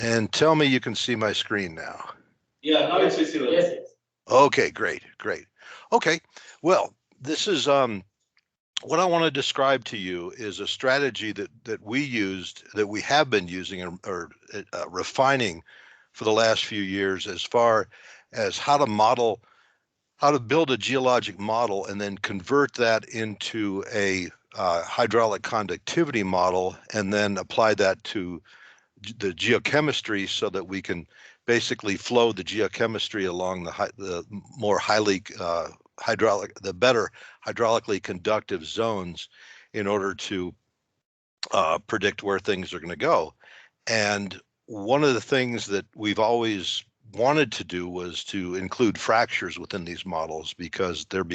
And tell me you can see my screen now. Yeah, now it's visible. Yes. Okay, great. Okay, well, this is what I want to describe to you is a strategy that we have been using or refining for the last few years as far as how to build a geologic model and then convert that into a hydraulic conductivity model and then apply that to the geochemistry so that we can basically flow the geochemistry along the more highly the better hydraulically conductive zones in order to predict where things are going to go. And one of the things that we've always wanted to do was to include fractures within these models because they're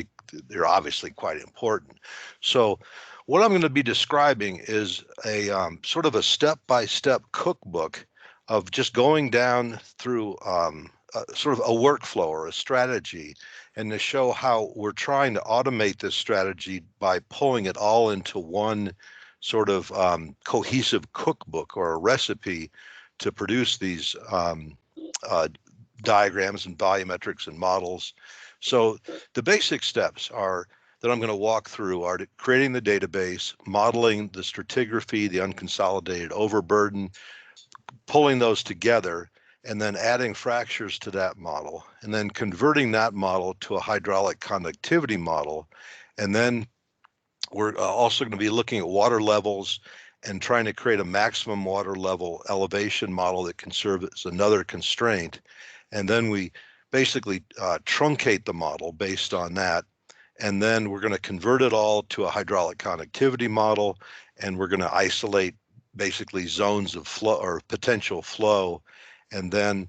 obviously quite important. So what I'm going to be describing is a sort of a step-by-step cookbook of just going down through sort of a workflow or a strategy, and to show how we're trying to automate this strategy by pulling it all into one sort of cohesive cookbook or a recipe to produce these diagrams and volumetrics and models. So the basic steps are that I'm going to walk through are creating the database, modeling the stratigraphy, the unconsolidated overburden, pulling those together, and then adding fractures to that model, and then converting that model to a hydraulic conductivity model. And then we're also going to be looking at water levels and trying to create a maximum water level elevation model that can serve as another constraint. And then we basically truncate the model based on that. And then we're going to convert it all to a hydraulic conductivity model, and we're going to isolate basically zones of flow or potential flow. And then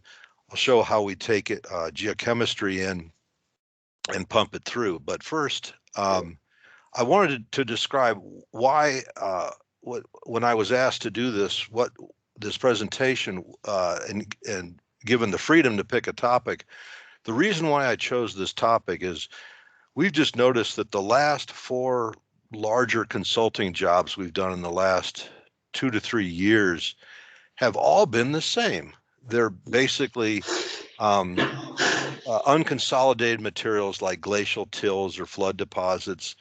I'll show how we take it geochemistry in and pump it through. But first, I wanted to describe why, when I was asked to do this presentation, and given the freedom to pick a topic, the reason why I chose this topic is we've just noticed that the last 4 larger consulting jobs we've done in the last 2 to 3 years have all been the same. They're basically unconsolidated materials like glacial tills or flood deposits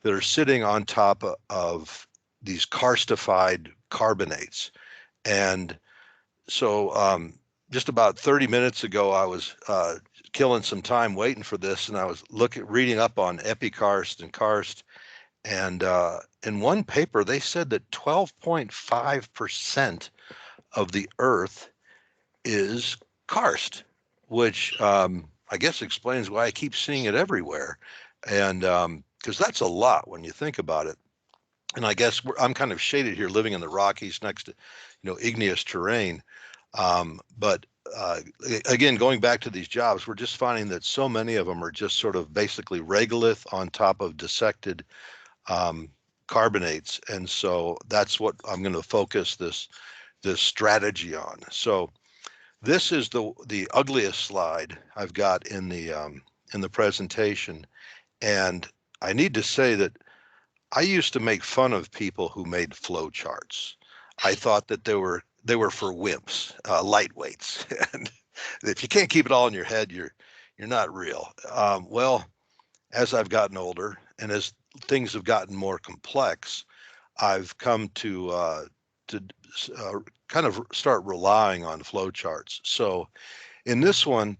that are sitting on top of these karstified carbonates. And so just about 30 minutes ago, I was killing some time waiting for this, and I was reading up on epikarst and karst. And in one paper, they said that 12.5% of the Earth is karst, which I guess explains why I keep seeing it everywhere. And because that's a lot when you think about it. And I guess I'm kind of shaded here, living in the Rockies next to, igneous terrain. But again, going back to these jobs, we're just finding that so many of them are just sort of basically regolith on top of dissected carbonates. And so that's what I'm going to focus this strategy on. So this is the ugliest slide I've got in the presentation. And I need to say that I used to make fun of people who made flow charts. I thought that they were for wimps, lightweights, and if you can't keep it all in your head, you're not real. Well, as I've gotten older and as things have gotten more complex, I've come to kind of start relying on flow charts. So in this one,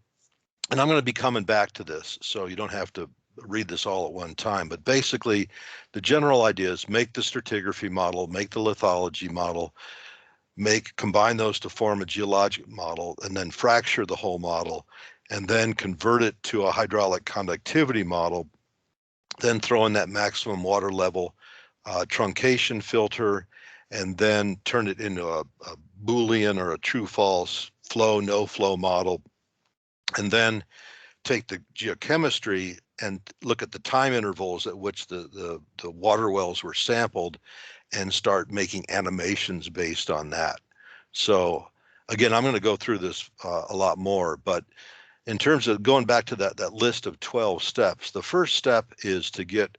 and I'm going to be coming back to this, so you don't have to read this all at one time, but basically the general idea is make the stratigraphy model, make the lithology model, combine those to form a geologic model, and then fracture the whole model, and then convert it to a hydraulic conductivity model, then throw in that maximum water level truncation filter, and then turn it into a Boolean or a true false flow, no flow model, and then take the geochemistry and look at the time intervals at which the water wells were sampled and start making animations based on that. So again, I'm going to go through this a lot more, but in terms of going back to that list of 12 steps, the first step is to get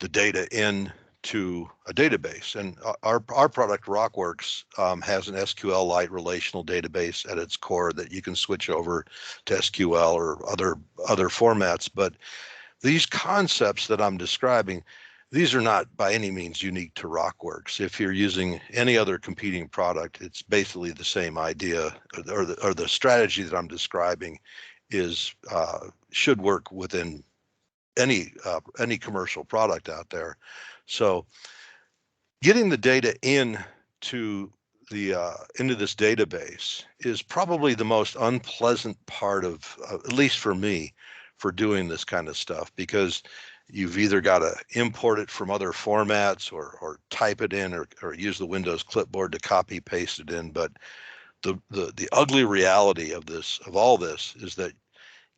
the data in to a database. And our product Rockworks has an SQL-lite relational database at its core that you can switch over to SQL or other formats. But these concepts that I'm describing, these are not by any means unique to Rockworks. If you're using any other competing product, it's basically the same idea, or the strategy that I'm describing is should work within any commercial product out there. So getting the data into this database is probably the most unpleasant part of, at least for me, for doing this kind of stuff, because you've either got to import it from other formats or type it in or use the Windows clipboard to copy paste it in. But the ugly reality of all this is that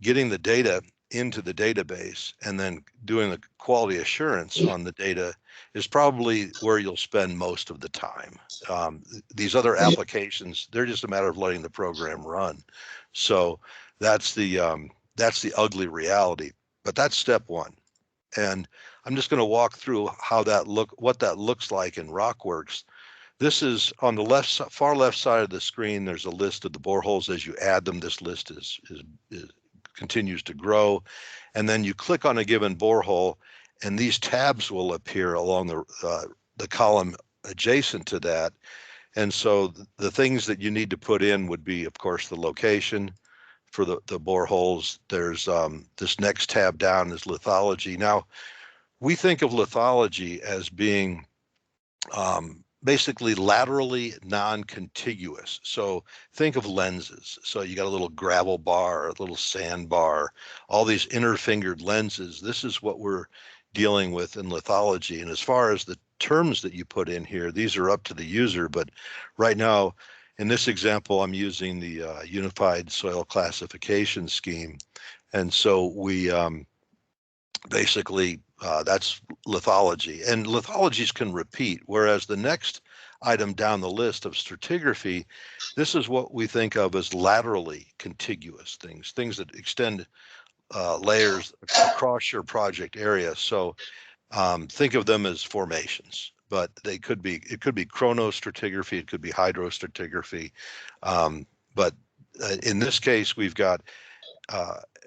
getting the data into the database and then doing the quality assurance on the data is probably where you'll spend most of the time. These other applications, they're just a matter of letting the program run. So that's the ugly reality. But that's step one. And I'm just going to walk through what that looks like in Rockworks. This is on the far left side of the screen. There's a list of the boreholes. As you add them, this list continues to grow. And then you click on a given borehole, and these tabs will appear along the column adjacent to that. And so the things that you need to put in would be, of course, the location for the boreholes. There's this next tab down is lithology. Now, we think of lithology as being basically laterally non-contiguous. So think of lenses. So you got a little gravel bar, a little sand bar, all these inner-fingered lenses. This is what we're dealing with in lithology. And as far as the terms that you put in here, these are up to the user. But right now, in this example, I'm using the Unified Soil Classification Scheme. And so we basically, that's lithology, and lithologies can repeat, whereas the next item down the list of stratigraphy, this is what we think of as laterally contiguous things that extend layers across your project area. So think of them as formations, but it could be chronostratigraphy, it could be hydrostratigraphy, but in this case we've got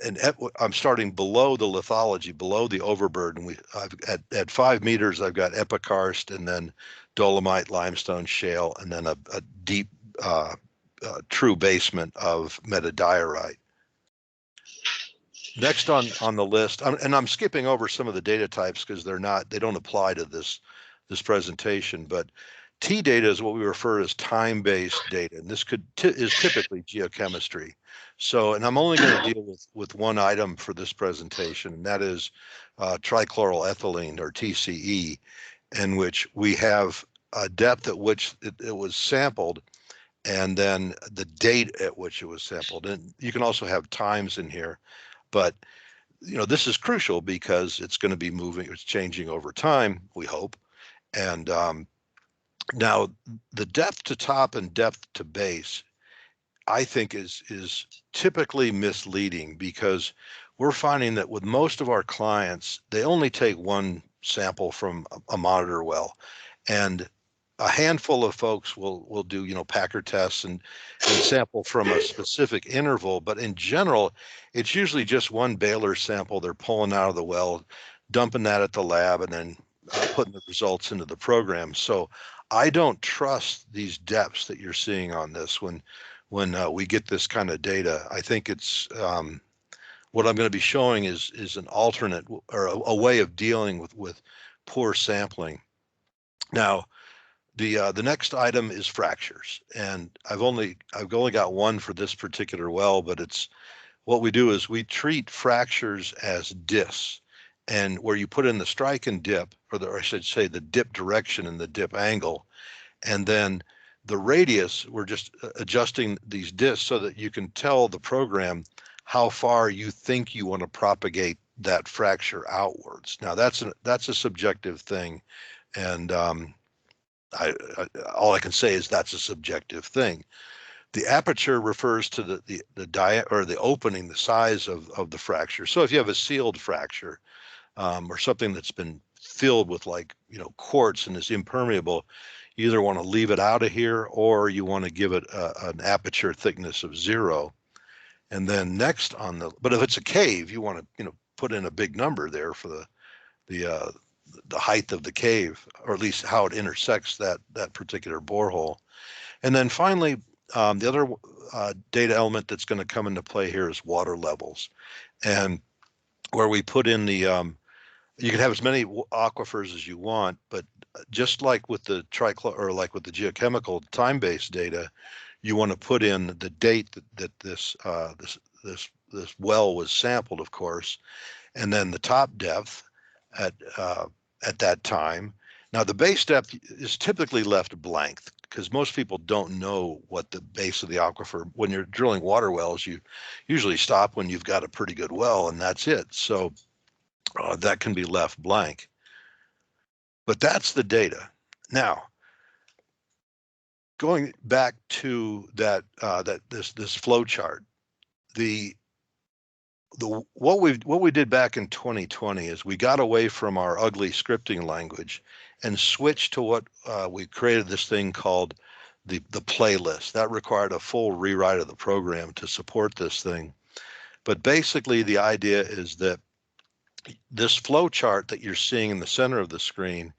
I'm starting below the lithology, below the overburden. At 5 meters, I've got epikarst, and then dolomite, limestone, shale, and then a deep, true basement of metadiorite. Next on the list, and I'm skipping over some of the data types because they don't apply to this presentation, but T data is what we refer as time-based data, and this is typically geochemistry. So, and I'm only going to deal with one item for this presentation, and that is trichloroethylene, or TCE, in which we have a depth at which it was sampled, and then the date at which it was sampled. And you can also have times in here, but this is crucial because it's going to be it's changing over time, we hope. And now the depth to top and depth to base, I think is typically misleading, because we're finding that with most of our clients, they only take one sample from a monitor well, and a handful of folks will do Packer tests and sample from a specific interval. But in general, it's usually just one Baylor sample they're pulling out of the well, dumping that at the lab, and then putting the results into the program. So I don't trust these depths that you're seeing on this when we get this kind of data. I think it's what I'm going to be showing is an alternate, or a way of dealing with poor sampling. Now, the next item is fractures, and I've only got one for this particular well, but it's what we do is we treat fractures as discs, and where you put in the strike and dip, or I should say the dip direction and the dip angle, and then the radius, we're just adjusting these discs so that you can tell the program how far you think you want to propagate that fracture outwards. Now that's a subjective thing, and all I can say is that's a subjective thing. The aperture refers to the diameter, or the opening, the size of the fracture. So if you have a sealed fracture, or something that's been filled with like, quartz and is impermeable, you either want to leave it out of here or you want to give it an aperture thickness of 0. And then next but if it's a cave, you want to, put in a big number there for the height of the cave, or at least how it intersects that particular borehole. And then finally, the other data element that's going to come into play here is water levels, and where we put in the you can have as many aquifers as you want, but just like with the like with the geochemical time-based data, you want to put in the date that this well was sampled, of course, and then the top depth at that time. Now the base depth is typically left blank because most people don't know what the base of the aquifer. When you're drilling water wells, you usually stop when you've got a pretty good well, and that's it. So that can be left blank. But that's the data. Now, going back to this flow chart, what we did back in 2020 is we got away from our ugly scripting language and switched to what we created this thing called the playlist. That required a full rewrite of the program to support this thing. But basically the idea is that this flow chart that you're seeing in the center of the screen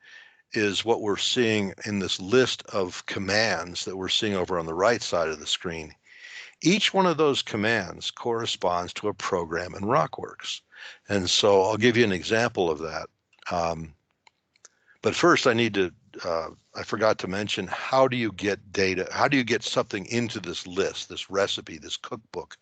is what we're seeing in this list of commands that we're seeing over on the right side of the screen. Each one of those commands corresponds to a program in Rockworks. And so I'll give you an example of that. But first I need to, I forgot to mention, how do you get data? How do you get something into this list, this recipe, this cookbook?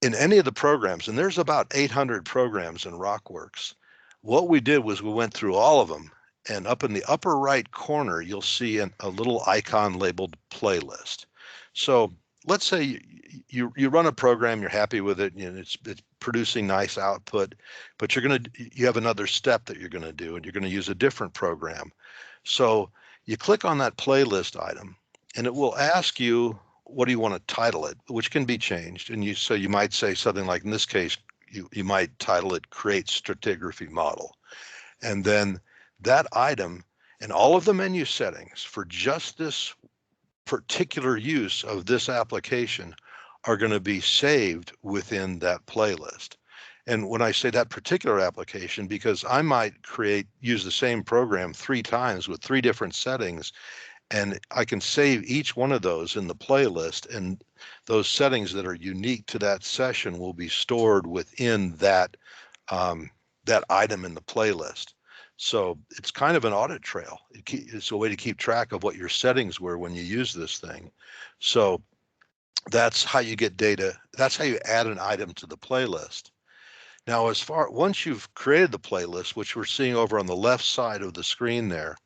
In any of the programs, and there's about 800 programs in Rockworks, what we did was we went through all of them, and up in the upper right corner, you'll see a little icon labeled playlist. So let's say you run a program, you're happy with it, and it's producing nice output, but you have another step that you're going to do, and you're going to use a different program. So you click on that playlist item, and it will ask you, what do you want to title it, which can be changed. And so you might say something like, in this case, you might title it Create Stratigraphy Model. And then that item and all of the menu settings for just this particular use of this application are going to be saved within that playlist. And when I say that particular application, because I might use the same program 3 times with 3 different settings, and I can save each one of those in the playlist, and those settings that are unique to that session will be stored within that item in the playlist. So it's kind of an audit trail. It's a way to keep track of what your settings were when you use this thing. So that's how you get data. That's how you add an item to the playlist. Now, once you've created the playlist, which we're seeing over on the left side of the screen there,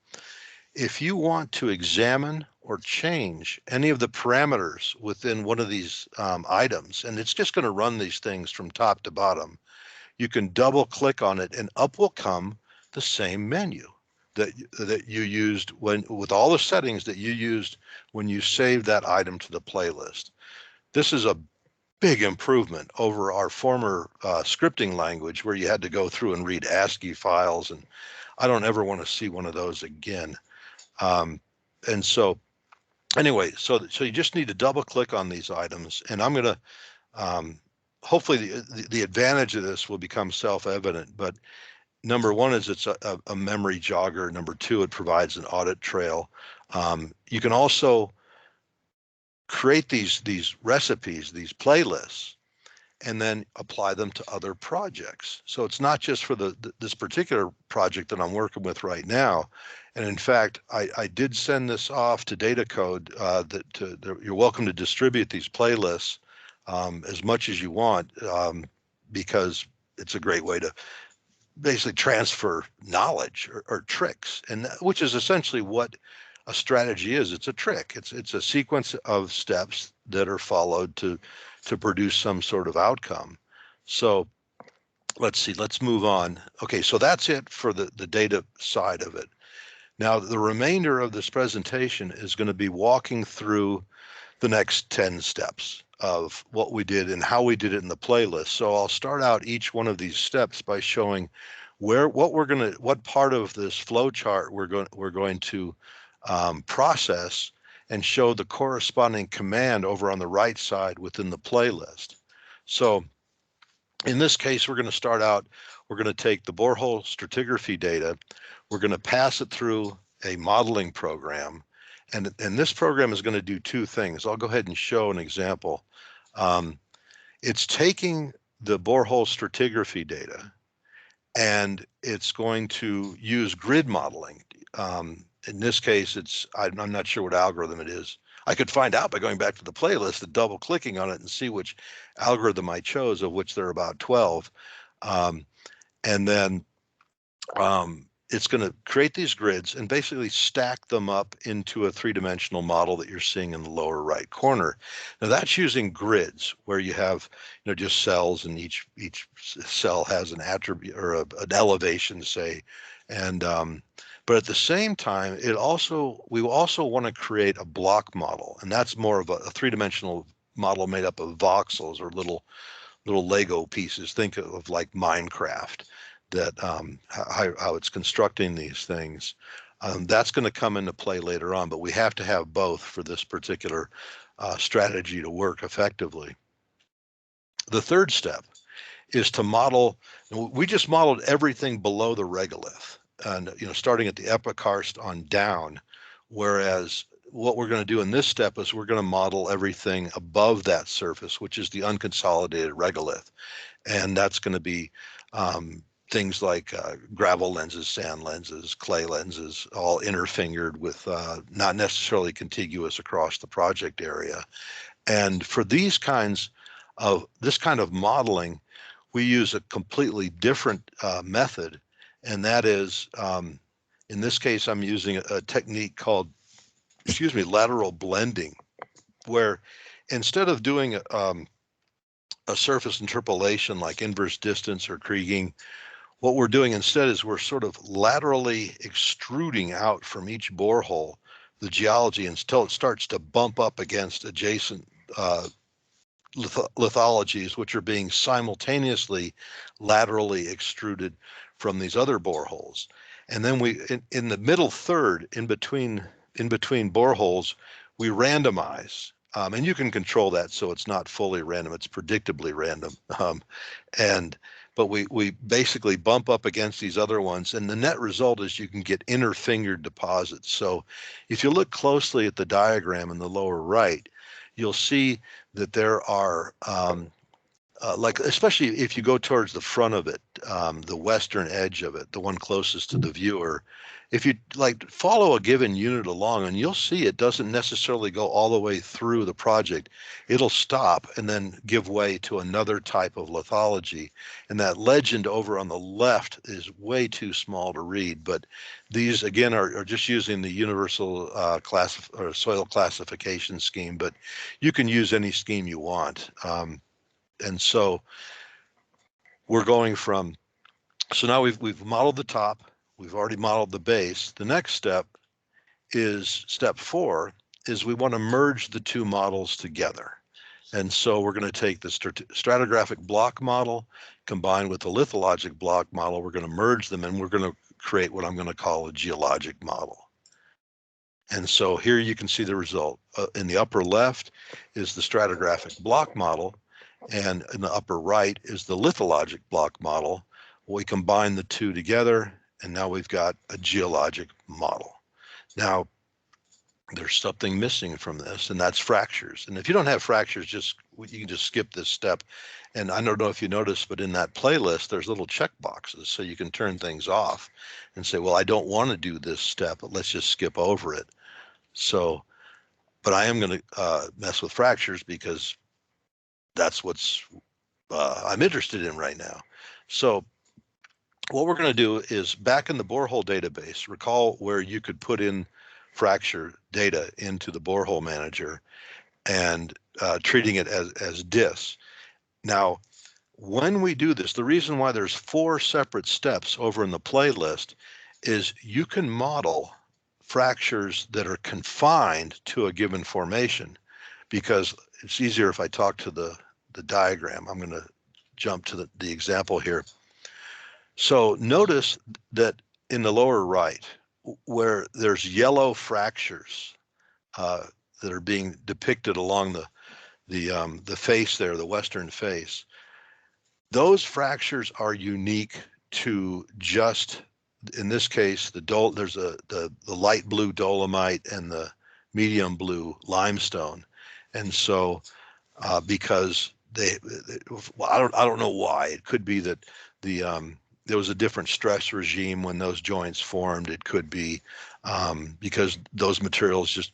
if you want to examine or change any of the parameters within one of these items, and it's just going to run these things from top to bottom, you can double click on it and up will come the same menu that you used with all the settings that you used when you saved that item to the playlist. This is a big improvement over our former scripting language where you had to go through and read ASCII files, and I don't ever want to see one of those again. And so anyway, so you just need to double click on these items, and I'm going to hopefully the advantage of this will become self-evident, but number one is it's a memory jogger. Number two, it provides an audit trail. You can also create these recipes, these playlists, and then apply them to other projects. So it's not just for this particular project that I'm working with right now. And in fact, I did send this off to data code you're welcome to distribute these playlists as much as you want, because it's a great way to basically transfer knowledge or tricks, and which is essentially what a strategy is. It's a trick. It's a sequence of steps that are followed to produce some sort of outcome. So let's see, let's move on. Okay, so that's it for the data side of it. Now, the remainder of this presentation is going to be walking through the next 10 steps of what we did and how we did it in the playlist. So I'll start out each one of these steps by showing what part of this flow chart we're going to process and show the corresponding command over on the right side within the playlist. So in this case, we're going to start out, we're going to take the borehole stratigraphy data, we're going to pass it through a modeling program, and this program is going to do two things. I'll go ahead and show an example. It's taking the borehole stratigraphy data, and it's going to use grid modeling. In this case, I'm not sure what algorithm it is. I could find out by going back to the playlist and double clicking on it and see which algorithm I chose, of which there are about 12. And then it's going to create these grids and basically stack them up into a three-dimensional model that you're seeing in the lower right corner. Now that's using grids where you have, just cells, and each cell has an attribute or an elevation, say, and but at the same time, we also want to create a block model, and that's more of a three-dimensional model made up of voxels, or little Lego pieces. Think of like Minecraft, that how it's constructing these things. That's going to come into play later on, but we have to have both for this particular strategy to work effectively. The third step is to model. We just modeled everything below the regolith, and starting at the epikarst on down, whereas what we're going to do in this step is we're going to model everything above that surface, which is the unconsolidated regolith, and that's going to be things like gravel lenses, sand lenses, clay lenses, all interfingered with not necessarily contiguous across the project area. And for this kind of modeling, we use a completely different method, and that is, in this case, I'm using a technique called, lateral blending, where instead of doing a surface interpolation like inverse distance or kriging, what we're doing instead is we're sort of laterally extruding out from each borehole the geology until it starts to bump up against adjacent lithologies, which are being simultaneously laterally extruded from these other boreholes. And then in the middle third, in between boreholes, we randomize. And you can control that so it's not fully random, it's predictably random. But we basically bump up against these other ones, and the net result is you can get interfingered deposits. So if you look closely at the diagram in the lower right, you'll see that there are, especially if you go towards the front of it, the western edge of it, the one closest to the viewer, if you follow a given unit along, and you'll see it doesn't necessarily go all the way through the project. It'll stop and then give way to another type of lithology. And that legend over on the left is way too small to read, but these again are just using the universal soil classification scheme, but you can use any scheme you want. And so we're going from, so now we've modeled the top, we've already modeled the base. The next step is step 4, is we want to merge the two models together. And so we're going to take the stratigraphic block model combined with the lithologic block model. We're going to merge them, and we're going to create what I'm going to call a geologic model. And so here you can see the result. In the upper left is the stratigraphic block model, and in the upper right is the lithologic block model. We combine the two together, and now we've got a geologic model. Now, there's something missing from this, and that's fractures. And if you don't have fractures, you can just skip this step. And I don't know if you noticed, but in that playlist, there's little check boxes, so you can turn things off and say, well, I don't want to do this step, but let's just skip over it. So, but I am going to mess with fractures because that's what's I'm interested in right now. So what we're going to do is, back in the borehole database, recall where you could put in fracture data into the borehole manager and treating it as DIS. Now, when we do this, the reason why there's 4 separate steps over in the playlist is you can model fractures that are confined to a given formation, because it's easier if I talk to the diagram. I'm going to jump to the example here. So notice that in the lower right, where there's yellow fractures that are being depicted along the face there, the western face, those fractures are unique to just, in this case, there's the light blue dolomite and the medium blue limestone, and so because well, I don't know why. It could be that there was a different stress regime when those joints formed. It could be because those materials just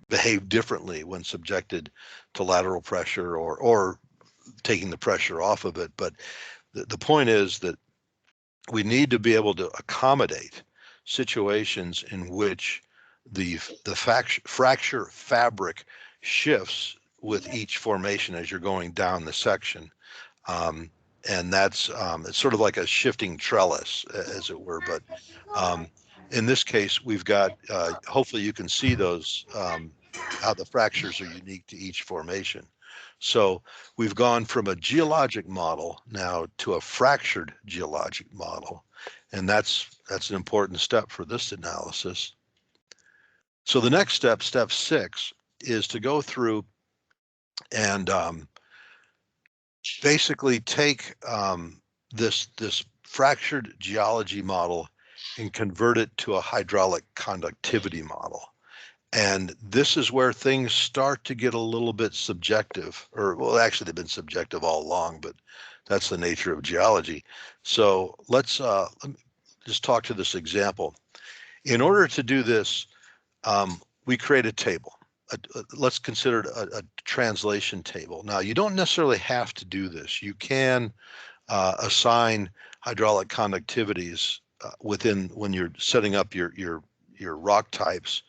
behave differently when subjected to lateral pressure or taking the pressure off of it. But the point is that we need to be able to accommodate situations in which the fracture fabric shifts with each formation as you're going down the section. Um, and that's it's sort of like a shifting trellis, as it were. But in this case, we've got, hopefully you can see those, how the fractures are unique to each formation. So we've gone from a geologic model now to a fractured geologic model. And that's an important step for this analysis. So the next step, step 6, is to go through and basically take this fractured geology model and convert it to a hydraulic conductivity model. And this is where things start to get a little bit subjective, or well, actually they've been subjective all along, but that's the nature of geology. So let's just talk to this example. In order to do this, we create a table. Let's consider it a translation table. Now, you don't necessarily have to do this. You can assign hydraulic conductivities within when you're setting up your rock types,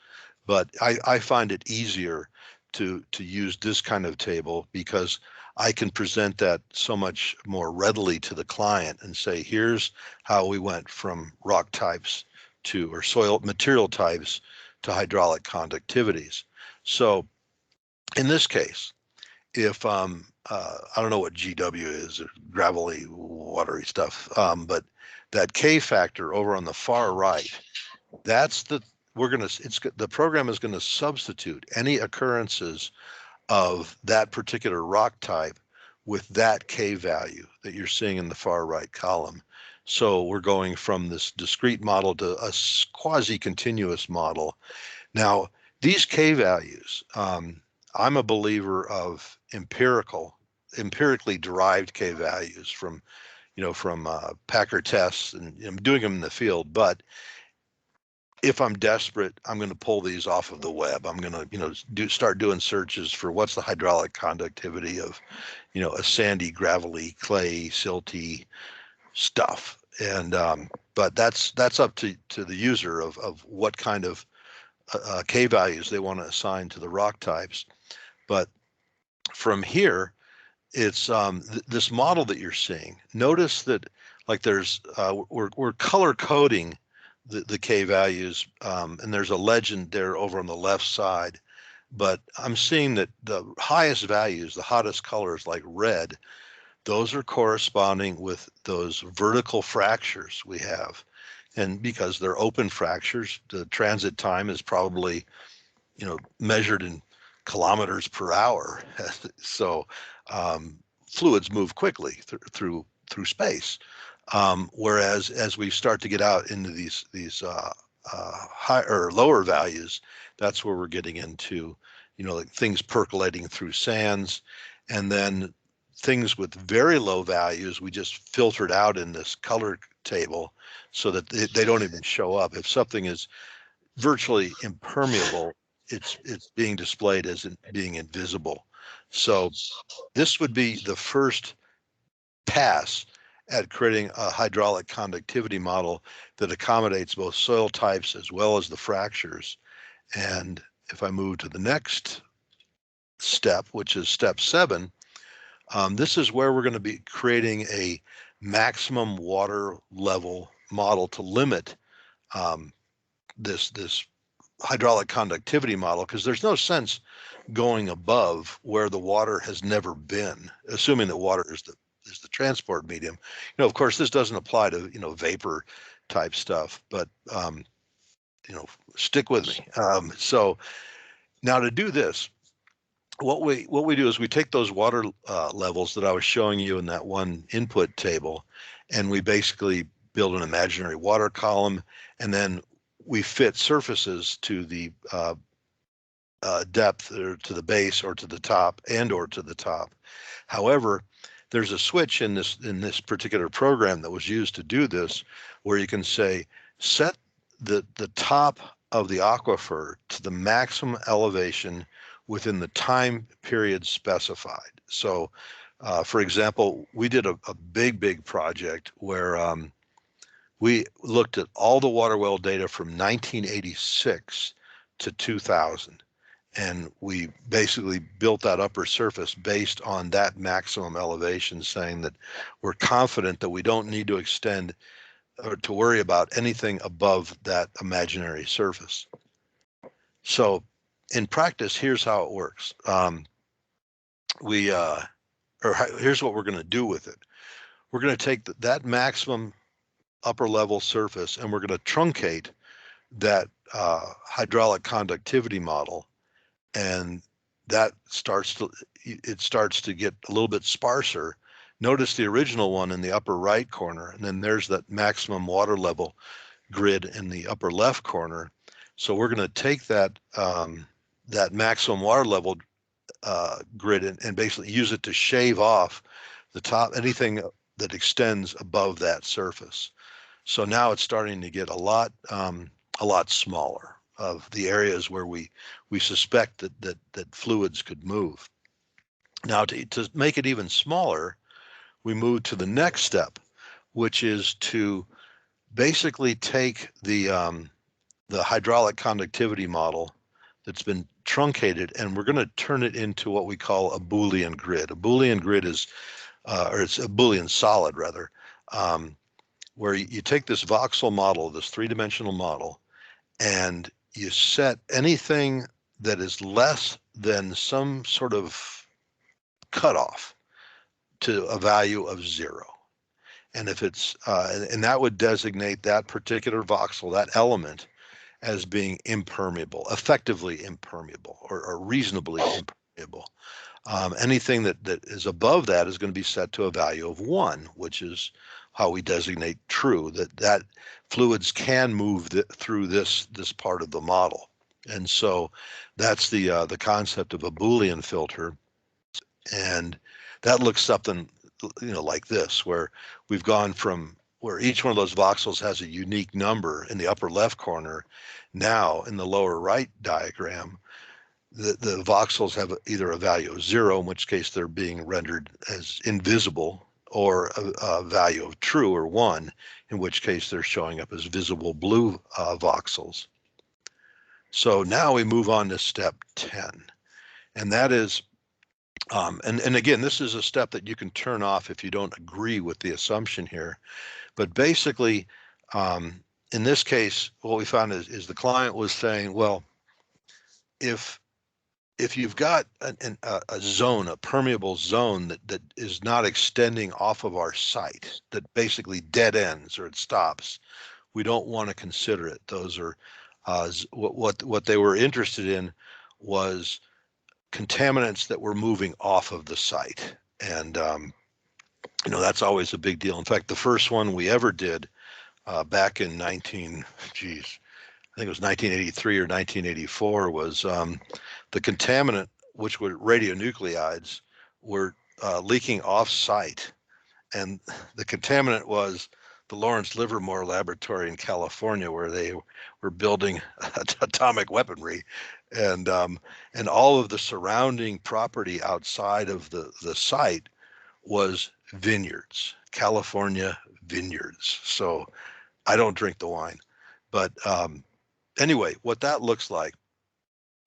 but I find it easier to use this kind of table because I can present that so much more readily to the client and say, here's how we went from rock types to, or soil material types to hydraulic conductivities. So in this case, if I don't know what GW is, or gravelly, watery stuff, but that K factor over on the far right, that's the program is going to substitute any occurrences of that particular rock type with that K value that you're seeing in the far right column. So we're going from this discrete model to a quasi-continuous model. Now, these K values, I'm a believer of empirically derived K values from Packer tests, and I'm doing them in the field. But if I'm desperate, I'm going to pull these off of the web. I'm going to start doing searches for what's the hydraulic conductivity of a sandy, gravelly, clay, silty stuff. And but that's up to the user of what kind of K values they want to assign to the rock types. But from here, it's this model that you're seeing. Notice that like there's we're color coding the K values, and there's a legend there over on the left side. But I'm seeing that the highest values, the hottest colors like red, those are corresponding with those vertical fractures we have. And because they're open fractures, the transit time is probably measured in kilometers per hour. So fluids move quickly through space. Whereas as we start to get out into these higher or lower values, that's where we're getting into like things percolating through sands, and then things with very low values we just filtered out in this color table so that they don't even show up. If something is virtually impermeable, it's being displayed as being invisible. So this would be the first pass at creating a hydraulic conductivity model that accommodates both soil types as well as the fractures. And if I move to the next step, which is step 7, this is where we're going to be creating a maximum water level model to limit this hydraulic conductivity model, because there's no sense going above where the water has never been, assuming that water is is the transport medium. Of course, this doesn't apply to vapor type stuff, but stick with me. So now to do this, what we do is we take those water levels that I was showing you in that one input table, and we basically build an imaginary water column, and then we fit surfaces to the depth or to the base or to the top or to the top. However, there's a switch in this particular program that was used to do this, where you can say set the top of the aquifer to the maximum elevation within the time period specified. So, for example, we did a big project where we looked at all the water well data from 1986 to 2000. And we basically built that upper surface based on that maximum elevation, saying that we're confident that we don't need to extend or to worry about anything above that imaginary surface. So in practice, here's how it works. Here's what we're going to do with it. We're going to take that maximum upper level surface, and we're going to truncate that hydraulic conductivity model, and that starts to get a little bit sparser. Notice the original one in the upper right corner, and then there's that maximum water level grid in the upper left corner. So we're going to take that that maximum water level grid and basically use it to shave off the top, anything that extends above that surface. So now it's starting to get a lot smaller of the areas where we suspect that fluids could move. Now to make it even smaller, we move to the next step, which is to basically take the hydraulic conductivity model that's been truncated, and we're going to turn it into what we call a Boolean grid. A Boolean grid is, or it's a Boolean solid rather, where you take this voxel model, this three-dimensional model, and you set anything that is less than some sort of cutoff to a value of 0. And if it's, and that would designate that particular voxel, that element, as being impermeable, effectively impermeable, or reasonably impermeable. Anything that is above that is going to be set to a value of 1, which is how we designate true, that fluids can move through this part of the model. And so that's the concept of a Boolean filter. And that looks something like this, where we've gone from where each one of those voxels has a unique number in the upper left corner. Now in the lower right diagram, the voxels have either a value of 0, in which case they're being rendered as invisible, or a value of true, or 1, in which case they're showing up as visible blue voxels. So now we move on to step 10, and that is, and again, this is a step that you can turn off if you don't agree with the assumption here. But basically, in this case, what we found is the client was saying, well, if you've got a zone, a permeable zone that is not extending off of our site, that basically dead ends or it stops, we don't want to consider it. Those are what they were interested in was contaminants that were moving off of the site, and that's always a big deal. In fact, the first one we ever did back in I think it was 1983 or 1984, was the contaminant, which were radionuclides, were leaking off-site, and the contaminant was the Lawrence Livermore Laboratory in California, where they were building atomic weaponry, and all of the surrounding property outside of the site was vineyards, California vineyards. So I don't drink the wine, but anyway, what that looks like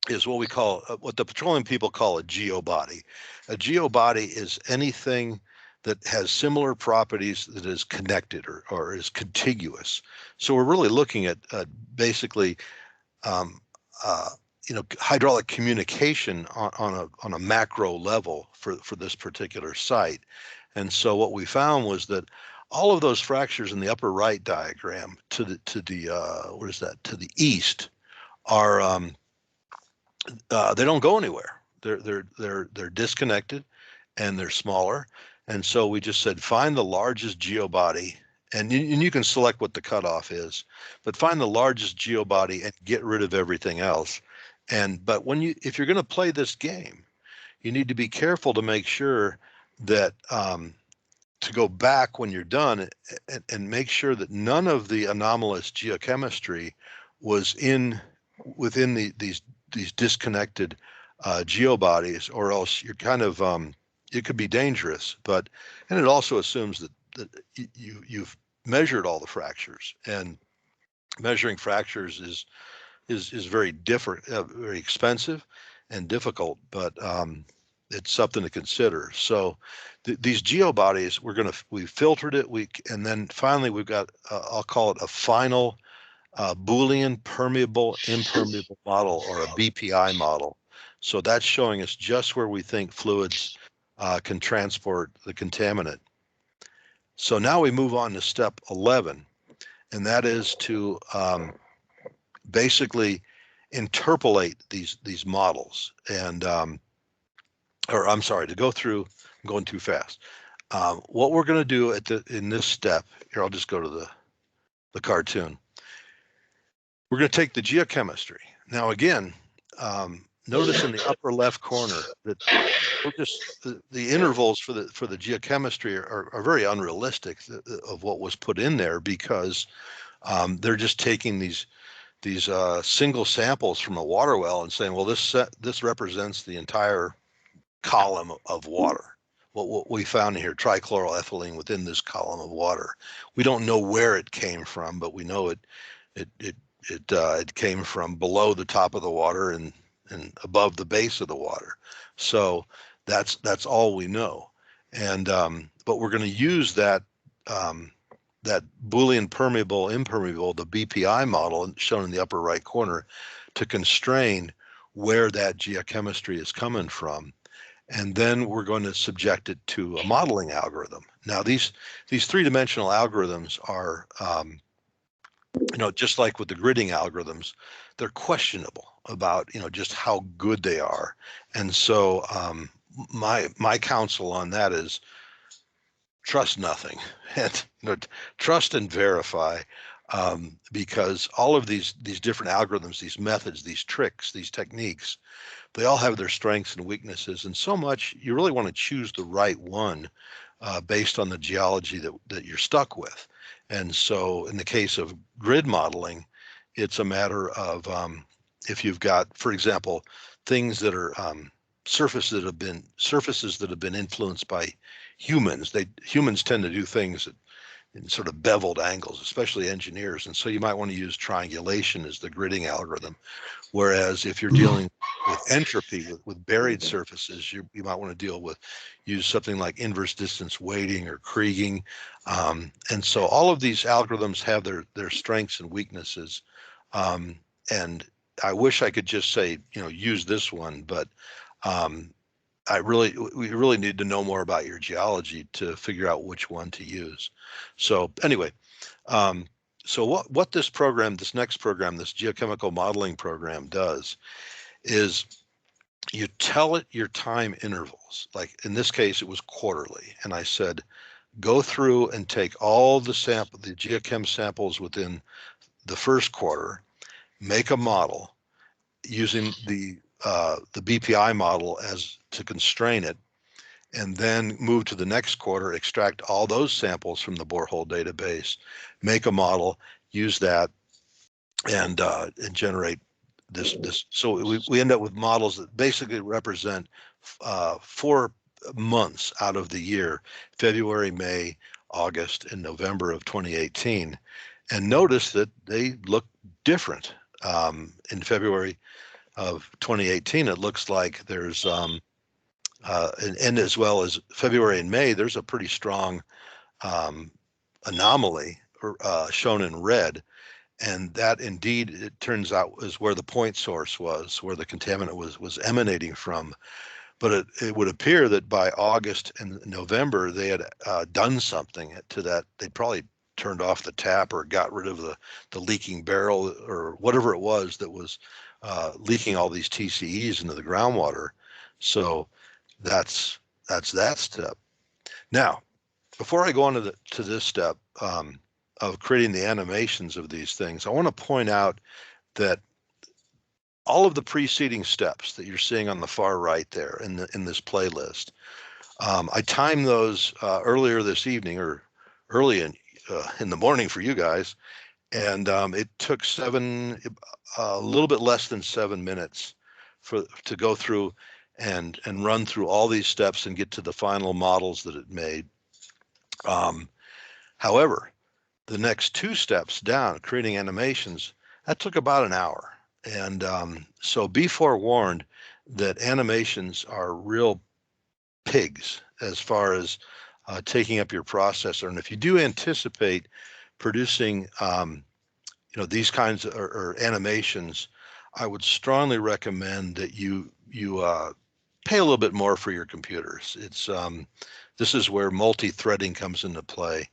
is what we call, what the petroleum people call a geobody. A geobody is anything that has similar properties that is connected or is contiguous. So we're really looking at basically, hydraulic communication on a macro level for this particular site. And so what we found was that all of those fractures in the upper right diagram to the what is that, to the east are they don't go anywhere. They're disconnected and they're smaller. And so we just said find the largest geobody, and you can select what the cutoff is, but find the largest geobody and get rid of everything else. But if you're going to play this game, you need to be careful to make sure that to go back when you're done and make sure that none of the anomalous geochemistry was within these disconnected geobodies, or else you're kind of it could be dangerous. And it also assumes that you've measured all the fractures, and measuring fractures is very different, very expensive and difficult, but it's something to consider. So these geobodies, we filtered it, and then finally we've got I'll call it a final Boolean permeable impermeable model, or a BPI model. So that's showing us just where we think fluids can transport the contaminant. So now we move on to step 11, and that is to basically interpolate these models, and or I'm sorry, to go through, I'm going too fast. What we're going to do in this step here, I'll just go to the cartoon. We're going to take the geochemistry. Now again, notice in the upper left corner that the intervals for the geochemistry are very unrealistic of what was put in there, because they're just taking these single samples from a water well and saying, well, this represents the entire column of water. What we found here, trichloroethylene within this column of water. We don't know where it came from, but we know it came from below the top of the water and above the base of the water. So that's all we know. And but we're going to use that Boolean permeable impermeable, the BPI model shown in the upper right corner, to constrain where that geochemistry is coming from. And then we're going to subject it to a modeling algorithm. Now these three-dimensional algorithms are just like with the gridding algorithms, they're questionable about just how good they are. And so my counsel on that is trust nothing, and trust and verify, because all of these different algorithms, these methods, these tricks, these techniques, they all have their strengths and weaknesses, and so much you really want to choose the right one based on the geology that you're stuck with. And so in the case of grid modeling, it's a matter of if you've got, for example, things that are surfaces that have been influenced by humans. Humans tend to do things in sort of beveled angles, especially engineers, and so you might want to use triangulation as the gridding algorithm. Whereas if you're dealing with entropy, with buried surfaces, you might want to use something like inverse distance weighting or Krieging. And so all of these algorithms have their strengths and weaknesses. And I wish I could just say, use this one, but we really need to know more about your geology to figure out which one to use. So anyway, so what this next program, this geochemical modeling program does is you tell it your time intervals. Like in this case, it was quarterly. And I said, go through and take all the geochem samples within the first quarter, make a model using the BPI model as to constrain it, and then move to the next quarter, extract all those samples from the borehole database, make a model, use that, and generate this. So we end up with models that basically represent 4 months out of the year: February, May, August, and November of 2018. And notice that they look different. In February of 2018, it looks like there's and as well as February and May, there's a pretty strong anomaly shown in red. And that indeed, it turns out, is where the point source was, where the contaminant was emanating from. But it would appear that by August and November, they had done something to that. They'd probably turned off the tap or got rid of the leaking barrel or whatever it was that was leaking all these TCEs into the groundwater. So that's that step. Now, before I go on to this step of creating the animations of these things, I want to point out that all of the preceding steps that you're seeing on the far right there in this playlist, I timed those earlier this evening or early in the morning for you guys, and it took a little bit less than 7 minutes to go through and run through all these steps and get to the final models that it made. However, the next 2 steps down, creating animations, that took about an hour. And so be forewarned that animations are real pigs as far as taking up your processor. And if you do anticipate producing, these kinds or animations, I would strongly recommend that you pay a little bit more for your computers. It's this is where multi-threading comes into play.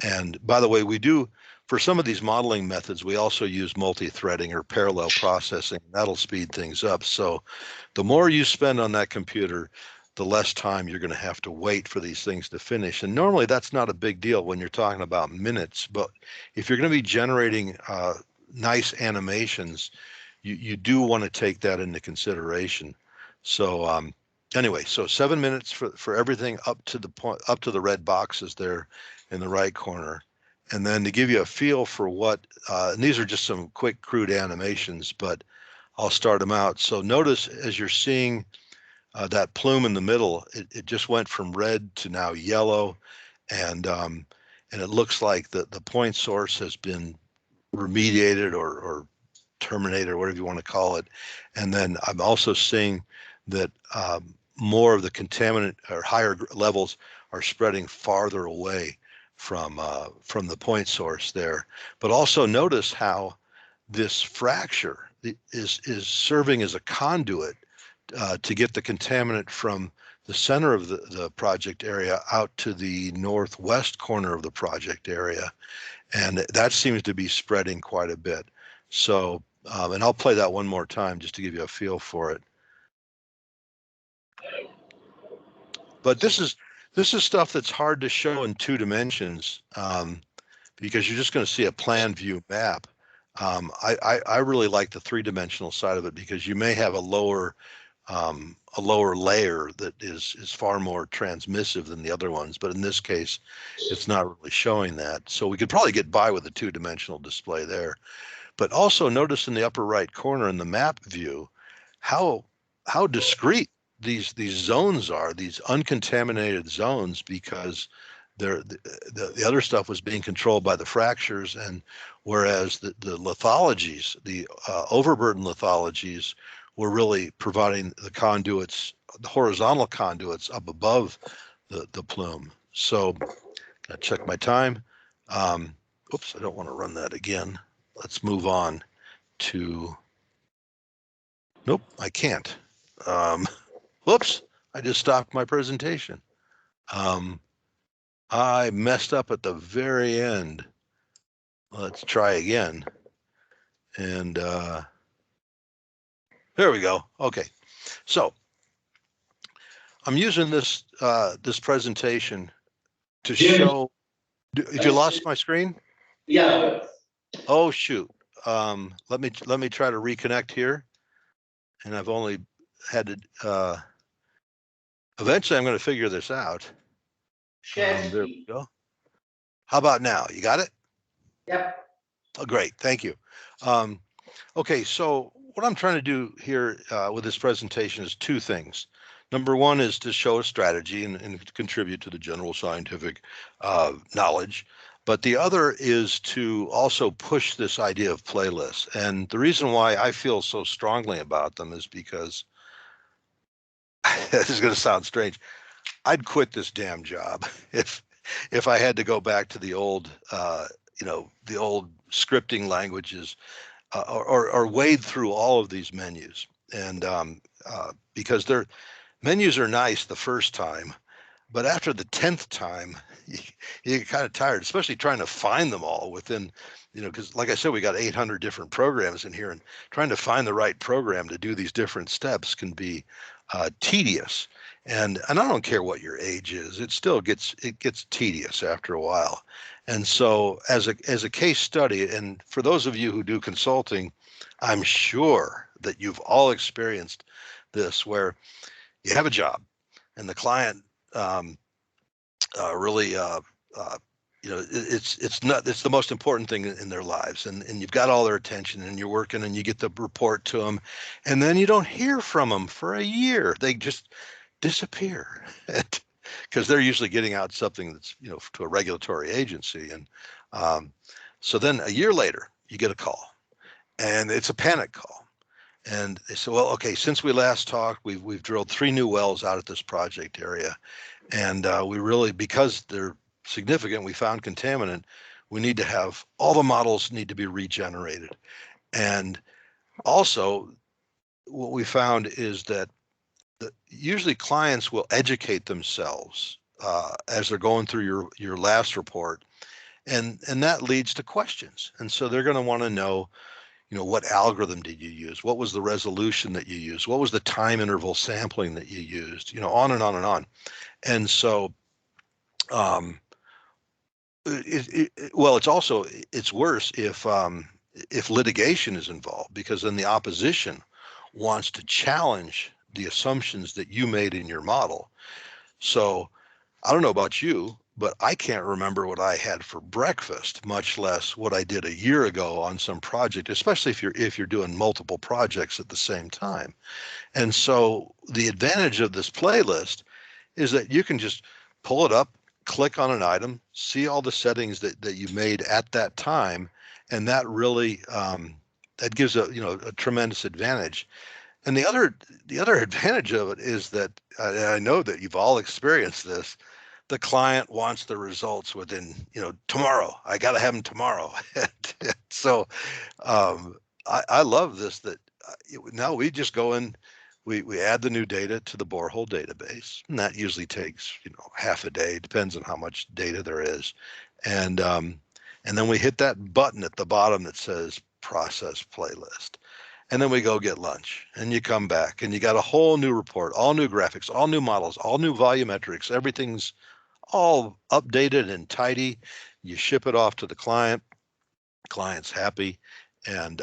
And by the way, we do, for some of these modeling methods, we also use multi-threading or parallel processing. That'll speed things up. So the more you spend on that computer, the less time you're going to have to wait for these things to finish. And normally that's not a big deal when you're talking about minutes. But if you're going to be generating nice animations, you do want to take that into consideration. So anyway, so 7 minutes for everything up to the red boxes there in the right corner. And then to give you a feel for what, and these are just some quick crude animations, but I'll start them out. So notice as you're seeing that plume in the middle, it just went from red to now yellow, and it looks like the point source has been remediated or terminated or whatever you want to call it. And then I'm also seeing that more of the contaminant or higher levels are spreading farther away from the point source there. But also notice how this fracture is serving as a conduit to get the contaminant from the center of the project area out to the northwest corner of the project area. And that seems to be spreading quite a bit. So, and I'll play that one more time just to give you a feel for it. But this is stuff that's hard to show in 2 dimensions because you're just going to see a plan view map. I really like the 3-dimensional side of it because you may have a lower layer that is far more transmissive than the other ones, but in this case, it's not really showing that. So we could probably get by with a 2-dimensional display there. But also notice in the upper right corner in the map view how discrete these zones are, these uncontaminated zones, because the other stuff was being controlled by the fractures, and whereas the lithologies, the overburden lithologies, were really providing the conduits, the horizontal conduits up above the plume. So gotta check my time. Oops, I don't want to run that again. Let's move on to, nope, I can't. Whoops, I just stopped my presentation. I messed up at the very end. Let's try again. And there we go. Okay, so I'm using this this presentation to show. Did you lost my screen? Yeah. Oh shoot. Let me try to reconnect here. And I've only had to. Eventually, I'm going to figure this out. There we go. How about now? You got it? Yep. Oh, great. Thank you. Okay, so what I'm trying to do here with this presentation is 2 things. Number one is to show a strategy and contribute to the general scientific knowledge. But the other is to also push this idea of playlists. And the reason why I feel so strongly about them is because, this is going to sound strange, I'd quit this damn job if I had to go back to the old, the old scripting languages or wade through all of these menus. And because menus are nice the first time, but after the 10th time, you get kind of tired, especially trying to find them all within, because like I said, we got 800 different programs in here, and trying to find the right program to do these different steps can be tedious. And I don't care what your age is, it gets tedious after a while. And so as a case study, and for those of you who do consulting, I'm sure that you've all experienced this where you have a job and the client really it's the most important thing in their lives, and you've got all their attention and you're working and you get the report to them, and then you don't hear from them for a year. They just disappear because they're usually getting out something that's to a regulatory agency, and so then a year later you get a call, and it's a panic call. And they say, well, okay, since we last talked, we've drilled 3 new wells out at this project area, and we really, because they're significant, we found contaminant. We need to have all the models need to be regenerated. And also, what we found is that usually clients will educate themselves as they're going through your last report, and that leads to questions. And so they're going to want to know, what algorithm did you use? What was the resolution that you used? What was the time interval sampling that you used? On and on and on. And so, it's worse if litigation is involved, because then the opposition wants to challenge the assumptions that you made in your model. So I don't know about you, but I can't remember what I had for breakfast, much less what I did a year ago on some project, especially if you're doing multiple projects at the same time. And so the advantage of this playlist is that you can just pull it up, click on an item, see all the settings that you made at that time, and that really that gives a tremendous advantage. And the other advantage of it is that I know that you've all experienced this. The client wants the results within tomorrow. I got to have them tomorrow. So I love this, that now we just go in, we add the new data to the borehole database, and that usually takes half a day, depends on how much data there is, and then we hit that button at the bottom that says process playlist, and then we go get lunch, and you come back and you got a whole new report, all new graphics, all new models, all new volumetrics, everything's all updated and tidy. You ship it off to the client's happy, and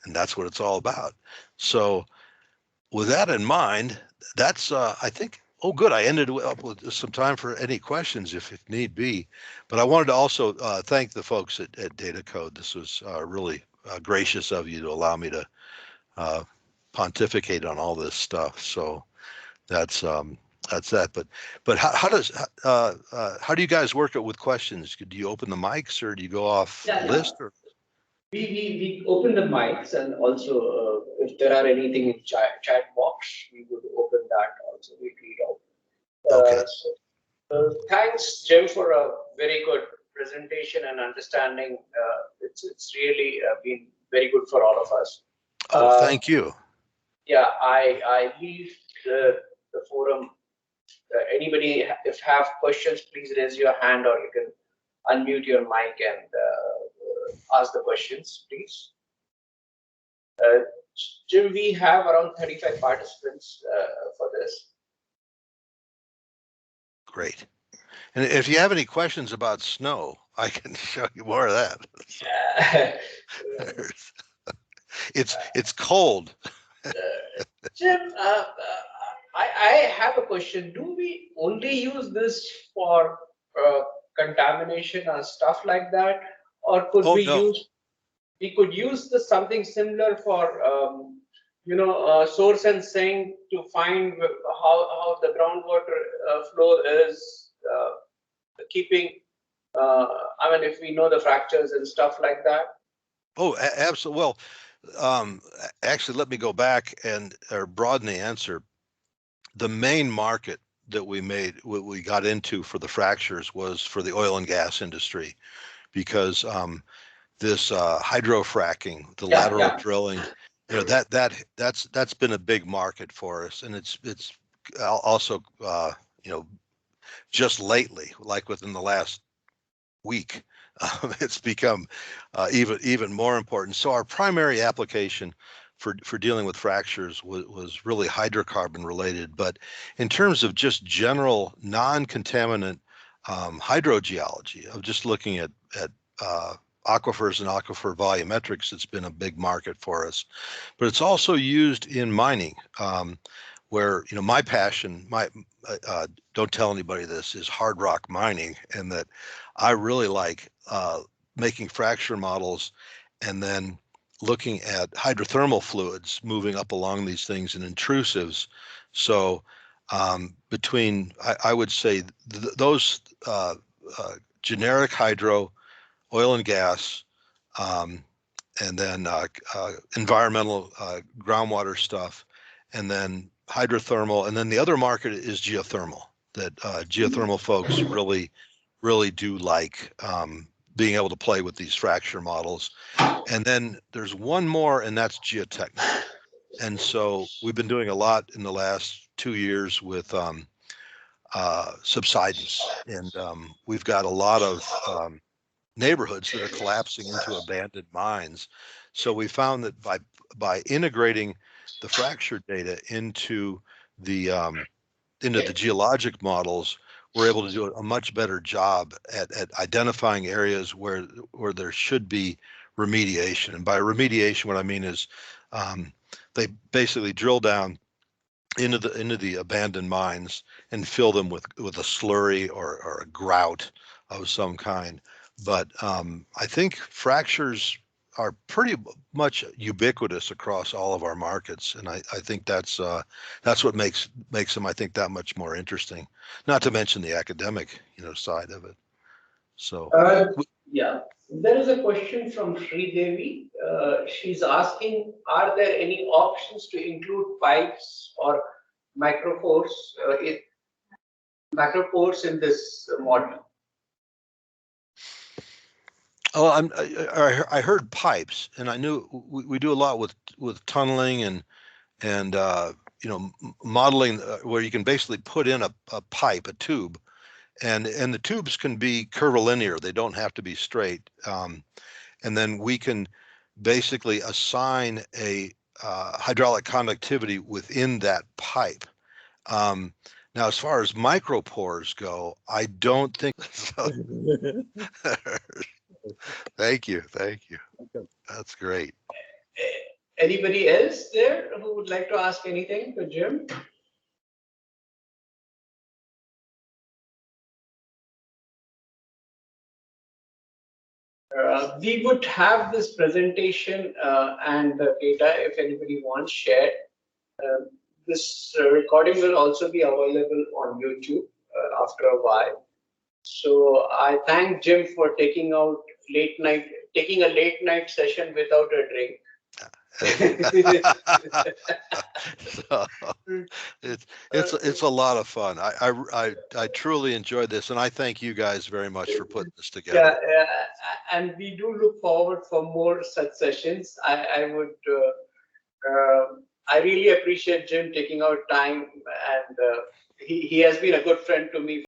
that's what it's all about. So with that in mind, that's I think. Oh, good. I ended up with some time for any questions if need be. But I wanted to also thank the folks at Data Code. This was really gracious of you to allow me to pontificate on all this stuff. So that's that. But how do you guys work it with questions? Do you open the mics, or do you go off list? Or? We open the mics, and also if there are anything in chat box, we would open that also. We read out. Okay. Thanks, Jim, for a very good presentation and understanding. It's really been very good for all of us. Oh, thank you. Yeah, I leave the forum. Anybody, if have questions, please raise your hand, or you can unmute your mic and ask the questions, please. Jim, we have around 35 participants for this. Great. And if you have any questions about snow, I can show you more of that. Yeah. It's cold. Jim, I have a question. Do we only use this for contamination and stuff like that, or could we could use something similar for source and sink to find how the groundwater flow is keeping. I mean, if we know the fractures and stuff like that. Oh, absolutely. Well, actually, let me go back or broaden the answer. The main market that we got into for the fractures was for the oil and gas industry, because this hydrofracking, the lateral drilling, that's been a big market for us, and it's also just lately, like within the last week, it's become even more important. So our primary application for dealing with fractures was really hydrocarbon related, but in terms of just general non-contaminant hydrogeology, of just looking at aquifers and aquifer volumetrics, it's been a big market for us. But it's also used in mining, where my passion, don't tell anybody this, is hard rock mining, and that I really like making fracture models and then looking at hydrothermal fluids moving up along these things and intrusives. So between, I would say, those generic hydro, oil and gas, and then environmental groundwater stuff, and then hydrothermal, and then the other market is geothermal. That geothermal folks really do like being able to play with these fracture models. And then there's one more, and that's geotechnical. And so we've been doing a lot in the last 2 years with subsidence, and we've got a lot of neighborhoods that are collapsing into abandoned mines. So we found that by integrating the fracture data into the geologic models, we're able to do a much better job at identifying areas where there should be remediation. And by remediation, what I mean is they basically drill down into the abandoned mines and fill them with a slurry or a grout of some kind. But I think fractures are pretty much ubiquitous across all of our markets, and I think that's what makes them, I think, that much more interesting. Not to mention the academic side of it. So Yeah, there is a question from Sri Devi. She's asking, are there any options to include pipes or micropores, macropores in this model? Oh, I heard pipes, and I knew we do a lot with tunneling and modeling, where you can basically put in a pipe, a tube, and the tubes can be curvilinear. They don't have to be straight. And then we can basically assign a hydraulic conductivity within that pipe. Now, as far as micropores go, I don't think so. Thank you. That's great. Anybody else there who would like to ask anything to Jim? We would have this presentation and the data, if anybody wants, shared. This recording will also be available on YouTube after a while. So I thank Jim for taking a late night session without a drink. So it's a lot of fun. I truly enjoyed this, and I thank you guys very much for putting this together. Yeah, and we do look forward for more such sessions. I really appreciate Jim taking out time, and he has been a good friend to me